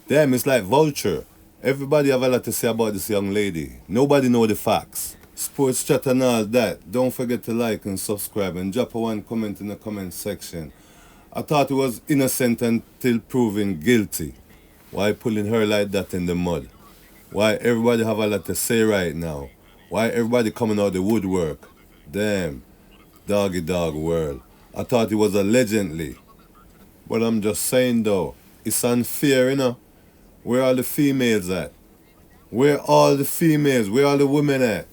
Damn, it's like vulture. Everybody have a lot to say about this young lady. Nobody know the facts. Sports chat and all that. Don't forget to like and subscribe and drop a one comment in the comment section. I thought it was innocent until proven guilty. Why pulling her like that in the mud? Why everybody have a lot to say right now? Why everybody coming out the woodwork? Damn, doggy dog world. I thought it was allegedly. But I'm just saying though, it's unfair, you know? Where are the females at? Where all the females? Where are the women at?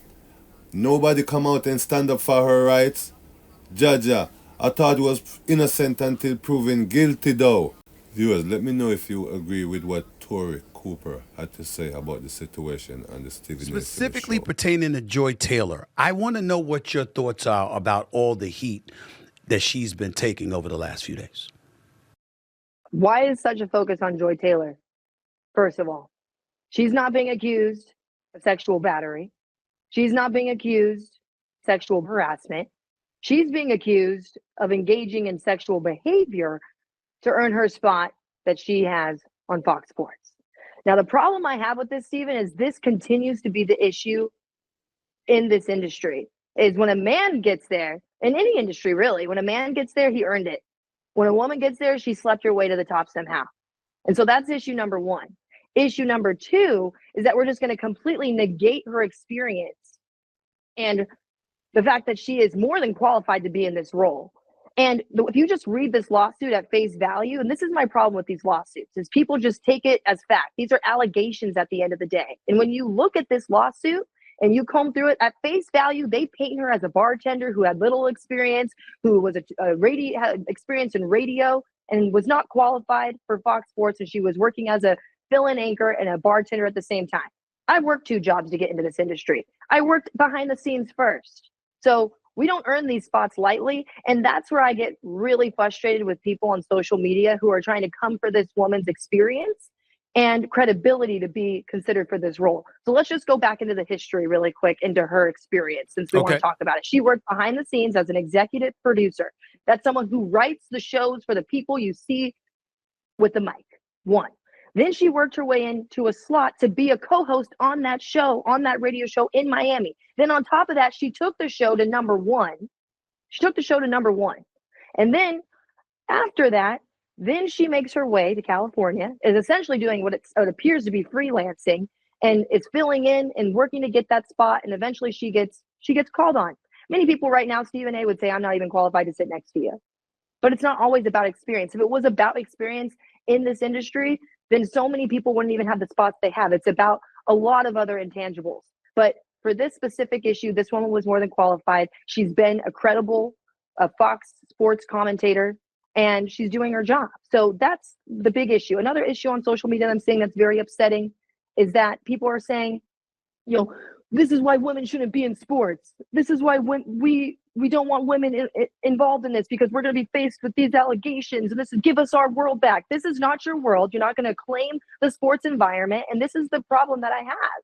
Nobody come out and stand up for her rights. Jaja, I thought it was innocent until proven guilty though. Viewers, let me know if you agree with what Tori Cooper had to say about the situation on the Stephen A. Phillips Specifically show. pertaining to Joy Taylor, I want to know what your thoughts are about all the heat that she's been taking over the last few days. Why is such a focus on Joy Taylor? First of all, she's not being accused of sexual battery. She's not being accused of sexual harassment. She's being accused of engaging in sexual behavior to earn her spot that she has on Fox Sports. Now, the problem I have with this, Stephen, is this continues to be the issue in this industry. Is when a man gets there, in any industry really, when a man gets there, he earned it. When a woman gets there, she slept her way to the top somehow. And so that's issue number one. Issue number two is that we're just going to completely negate her experience and the fact that she is more than qualified to be in this role. And if you just read this lawsuit at face value, and this is my problem with these lawsuits, is people just take it as fact. These are allegations at the end of the day. And when you look at this lawsuit and you comb through it at face value, they paint her as a bartender who had little experience, who was had experience in radio and was not qualified for Fox Sports, and she was working as a fill-in anchor and a bartender at the same time. I've worked two jobs to get into this industry. I worked behind the scenes first. So we don't earn these spots lightly. And that's where I get really frustrated with people on social media who are trying to come for this woman's experience and credibility to be considered for this role. So let's just go back into the history really quick into her experience since we want to talk about it. She worked behind the scenes as an executive producer. That's someone who writes the shows for the people you see with the mic. One. Then she worked her way into a slot to be a co-host on that show, on that radio show in Miami. Then on top of that, she took the show to number one. And then after that, then she makes her way to California, is essentially doing what it appears to be freelancing, and is filling in and working to get that spot. And eventually she gets called on. Many people right now, Stephen A. would say, I'm not even qualified to sit next to you. But it's not always about experience. If it was about experience in this industry, then so many people wouldn't even have the spots they have. It's about a lot of other intangibles. But for this specific issue, this woman was more than qualified. She's been a credible Fox Sports commentator, and she's doing her job. So that's the big issue. Another issue on social media that I'm seeing that's very upsetting is that people are saying, this is why women shouldn't be in sports. This is why we don't want women involved in this, because we're going to be faced with these allegations, and this is give us our world back. This is not your world. You're not going to claim the sports environment. And this is the problem that I have,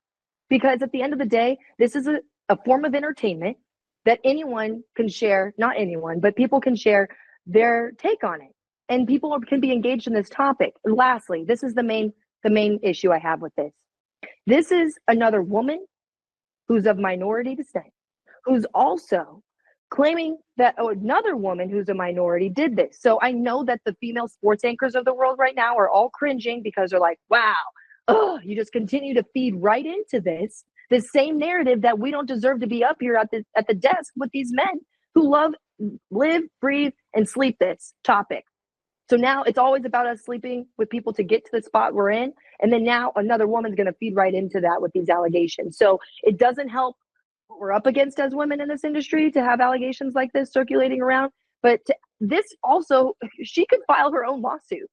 because at the end of the day, this is a form of entertainment that anyone can share, not anyone, but people can share their take on it. And people can be engaged in this topic. And lastly, this is the main issue I have with this. This is another woman who's of minority descent, who's also claiming that another woman who's a minority did this. So I know that the female sports anchors of the world right now are all cringing because they're like, wow, you just continue to feed right into this same narrative that we don't deserve to be up here at the desk with these men who live, breathe, and sleep this topic. So now it's always about us sleeping with people to get to the spot we're in. And then now another woman's going to feed right into that with these allegations. So it doesn't help what we're up against as women in this industry to have allegations like this circulating around. But this also, she could file her own lawsuit.